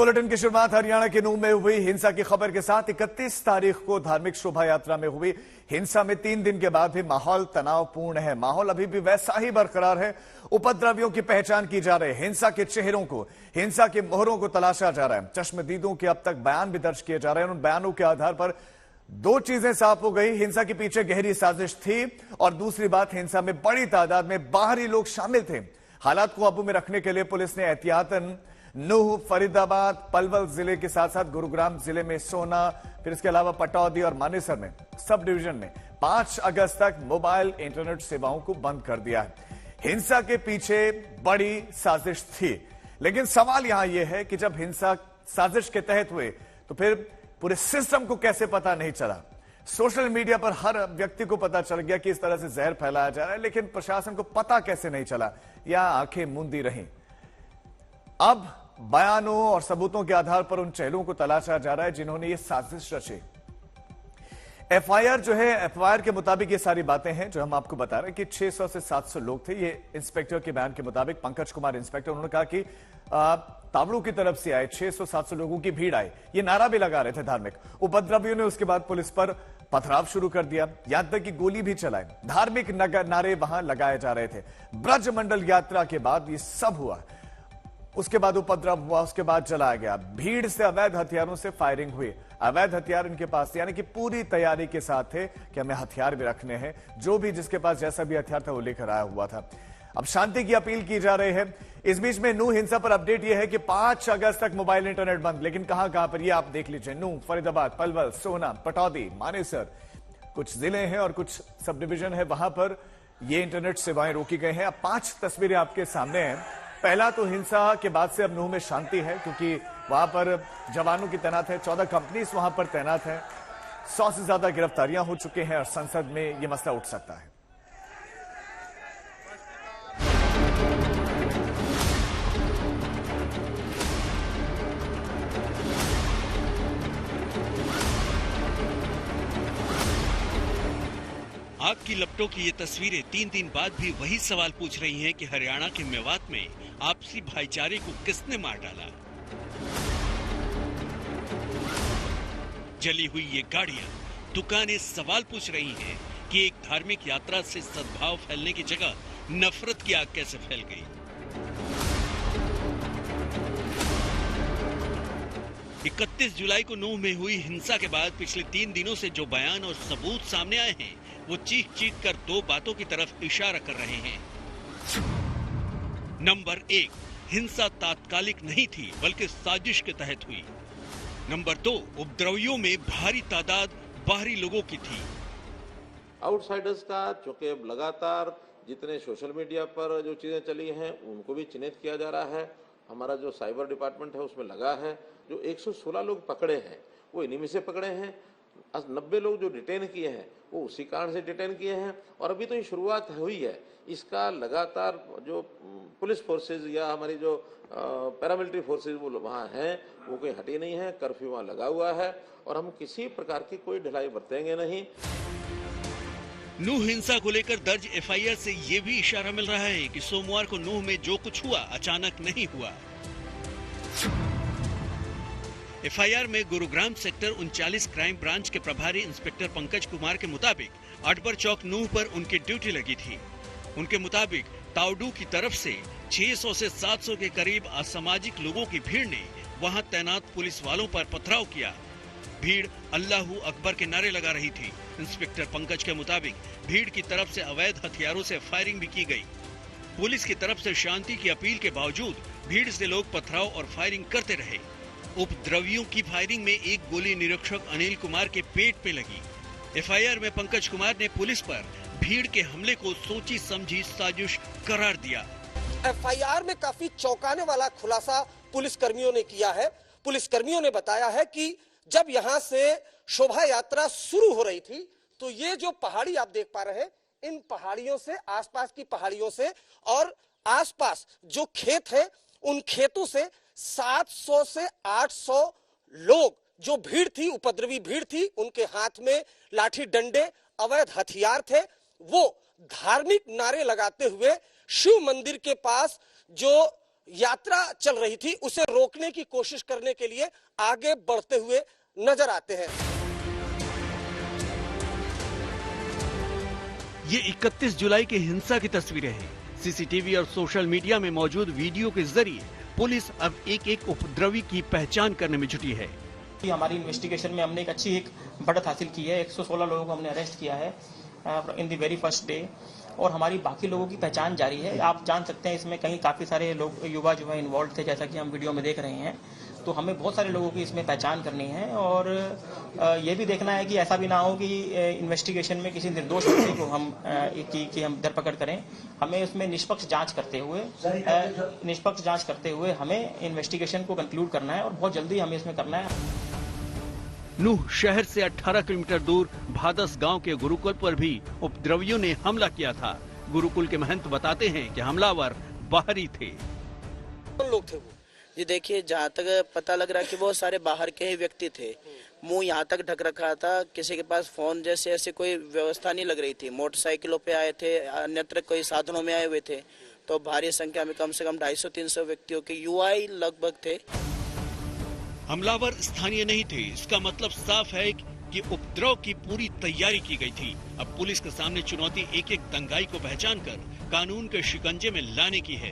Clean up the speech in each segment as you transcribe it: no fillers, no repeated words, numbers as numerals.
Bulletin की शुरुआत हरियाणा के नूंह में हुई हिंसा की खबर के साथ 31 तारीख को धार्मिक शोभा यात्रा में हुई हिंसा में 3 दिन के बाद भी माहौल तनावपूर्ण है। माहौल अभी भी वैसा ही बरकरार है। उपद्रवियों की पहचान की जा रही है। हिंसा के चेहरों को, हिंसा के मोहरों को तलाशा जा रहा है। चश्मदीदों के अब तक बयान भी दर्ज किए जा रहे हैं। उन बयानों के आधार पर दो चीजें साफ हो गई। हिंसा के पीछे गहरी साजिश थी और दूसरी बात, हिंसा में बड़ी तादाद में बाहरी लोग शामिल थे। हालात को काबू में रखने के लिए पुलिस ने एहतियातन नूह, फरीदाबाद, पलवल जिले के साथ साथ गुरुग्राम जिले में सोना, फिर इसके अलावा पटौदी और मानेसर में सब डिवीजन में 5 अगस्त तक मोबाइल इंटरनेट सेवाओं को बंद कर दिया है। हिंसा के पीछे बड़ी साजिश थी, लेकिन सवाल यहां यह है कि जब हिंसा साजिश के तहत हुए तो फिर पूरे सिस्टम को कैसे पता नहीं चला। सोशल मीडिया पर हर व्यक्ति को पता चल गया कि इस तरह से जहर फैलाया जा रहा है, लेकिन प्रशासन को पता कैसे नहीं चला या आंखें मूंदी रहीं। अब बयानों और सबूतों के आधार पर उन चेहरों को तलाशा जा रहा है जिन्होंने ये साजिश रची। एफआईआर जो है, एफआईआर के मुताबिक ये सारी बातें हैं जो हम आपको बता रहे हैं कि 600 से 700 लोग थे। ये इंस्पेक्टर के बयान के मुताबिक, पंकज कुमार इंस्पेक्टर, उन्होंने कहा कि तावड़ू की तरफ से आए 600-700 लोगों की भीड़ आई। ये नारा भी लगा रहे थे धार्मिक। उपद्रवियों ने उसके बाद पुलिस पर पथराव शुरू कर दिया, यहां तक कि गोली भी चलाई। धार्मिक नारे वहां लगाए जा रहे थे। ब्रज मंडल यात्रा के बाद ये सब हुआ। उसके बाद उपद्रव हुआ, उसके बाद चलाया गया। भीड़ से अवैध हथियारों से फायरिंग हुई। अवैध हथियार इनके पास, यानी कि पूरी तैयारी के साथ थे कि हमें हथियार भी रखने हैं। जो भी जिसके पास जैसा भी हथियार था वो लेकर आया हुआ था। अब शांति की अपील की जा रही है। इस बीच में नूह हिंसा पर अपडेट यह है कि 5 अगस्त तक मोबाइल इंटरनेट बंद, लेकिन कहां कहां पर, यह आप देख लीजिए। नूह, फरीदाबाद, पलवल, सोना, पटौदी, मानेसर, कुछ जिले हैं और कुछ सब डिवीजन है, वहां पर ये इंटरनेट सेवाएं रोकी गई हैं। अब 5 तस्वीरें आपके सामने हैं। पहला तो हिंसा के बाद से अब नूह में शांति है, क्योंकि वहां पर जवानों की तैनात है। 14 कंपनीज वहां पर तैनात है। 100 से ज्यादा गिरफ्तारियां हो चुकी हैं और संसद में यह मसला उठ सकता है। आग की लपटों की ये तस्वीरें 3 दिन बाद भी वही सवाल पूछ रही हैं कि हरियाणा के मेवात में आपसी भाईचारे को किसने मार डाला। जली हुई ये गाड़ियां, दुकानें सवाल पूछ रही हैं कि एक धार्मिक यात्रा से सद्भाव फैलने की जगह नफरत की आग कैसे फैल गई। 31 जुलाई को नूह में हुई हिंसा के बाद पिछले 3 दिनों से जो बयान और सबूत सामने आए हैं, वो चीख चीख कर 2 बातों की तरफ इशारा कर रहे हैं। नंबर 1, हिंसा तात्कालिक नहीं थी बल्कि साजिश के तहत हुई। नंबर 2, उपद्रवियों में भारी तादाद बाहरी लोगों की थी। आउटसाइडर्स का चूंकि अब लगातार जितने सोशल मीडिया पर जो चीजें चली हैं उनको भी चिन्हित किया जा रहा है। हमारा जो साइबर डिपार्टमेंट है उसमें लगा है। जो 116 लोग पकड़े हैं वो इन्हीं में से पकड़े हैं। 90 लोग जो डिटेन किए हैं वो उसी कारण से डिटेन किए हैं। और अभी तो ये शुरुआत हुई है। इसका लगातार जो पुलिस फोर्सेज या हमारी जो पैरामिलिट्री फोर्सेज वो वहाँ हैं वो कोई हटी नहीं है। कर्फ्यू वहाँ लगा हुआ है और हम किसी प्रकार की कोई ढिलाई बरतेंगे नहीं। नूह हिंसा को लेकर दर्ज एफआईआर से ये भी इशारा मिल रहा है कि सोमवार को नूह में जो कुछ हुआ अचानक नहीं हुआ। एफआईआर में गुरुग्राम सेक्टर 39 क्राइम ब्रांच के प्रभारी इंस्पेक्टर पंकज कुमार के मुताबिक अटबर चौक नूह पर उनकी ड्यूटी लगी थी। उनके मुताबिक तावड़ू की तरफ से 600 से 700 के करीब असामाजिक लोगों की भीड़ ने वहां तैनात पुलिस वालों पर पथराव किया। भीड़ अल्लाहू अकबर के नारे लगा रही थी। इंस्पेक्टर पंकज के मुताबिक भीड़ की तरफ से अवैध हथियारों से फायरिंग भी की गई। पुलिस की तरफ से शांति की अपील के बावजूद भीड़ से लोग पथराव और फायरिंग करते रहे। उपद्रवियों की फायरिंग में एक गोली निरीक्षक अनिल कुमार के पेट पे लगी। एफआईआर में पंकज कुमार ने पुलिस पर भीड़ के हमले को सोची समझी साजिश करार दिया। एफआईआर में काफी चौंकाने वाला खुलासा पुलिस कर्मियों ने किया है। पुलिस कर्मियों ने बताया है कि जब यहाँ से शोभा यात्रा शुरू हो रही थी तो ये जो पहाड़ी आप देख पा रहे हैं, इन पहाड़ियों से, आसपास की पहाड़ियों से और आसपास जो खेत है उन खेतों से 700 से 800 लोग, जो भीड़ थी, उपद्रवी भीड़ थी, उनके हाथ में लाठी डंडे, अवैध हथियार थे। वो धार्मिक नारे लगाते हुए शिव मंदिर के पास जो यात्रा चल रही थी उसे रोकने की कोशिश करने के लिए आगे बढ़ते हुए नजर आते हैं। ये 31 जुलाई की हिंसा की तस्वीरें हैं। सीसीटीवी और सोशल मीडिया में मौजूद वीडियो के जरिए पुलिस अब एक एक उपद्रवी की पहचान करने में जुटी है। हमारी इन्वेस्टिगेशन में हमने एक अच्छी बढ़त हासिल की है। 116 लोगों को हमने अरेस्ट किया है in the very first day, और हमारी बाकी लोगों की पहचान जारी है। आप जान सकते हैं इसमें कहीं काफ़ी सारे लोग युवा जो है इन्वॉल्व थे, जैसा कि हम वीडियो में देख रहे हैं। तो हमें बहुत सारे लोगों की इसमें पहचान करनी है, और ये भी देखना है कि ऐसा भी ना हो कि इन्वेस्टिगेशन में किसी निर्दोष व्यक्ति को हम धरपकड़ करें। हमें उसमें निष्पक्ष जांच करते हुए हमें इन्वेस्टिगेशन को कंक्लूड करना है, और बहुत जल्दी हमें इसमें करना है। नूह शहर से 18 किलोमीटर दूर भादस गांव के गुरुकुल पर भी उपद्रवियों ने हमला किया था। गुरुकुल के महंत बताते हैं कि हमलावर बाहरी थे। लोग थे वो? जी देखिए, जहाँ तक पता लग रहा है कि वो सारे बाहर के ही व्यक्ति थे। मुंह यहाँ तक ढक रखा था, किसी के पास फोन जैसे ऐसे कोई व्यवस्था नहीं लग रही थी। मोटरसाइकिलों पे आए थे, अन्यत्र कोई साधनों में आए हुए थे। तो भारी संख्या में कम से कम 250-300 व्यक्तियों के युवा ही लगभग थे। हमलावर स्थानीय नहीं थे, इसका मतलब साफ है कि उपद्रव की पूरी तैयारी की गई थी। अब पुलिस के सामने चुनौती एक एक दंगाई को पहचान कर कानून के शिकंजे में लाने की है।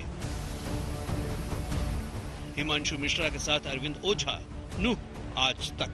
हिमांशु मिश्रा के साथ अरविंद ओझा, नूह आज तक।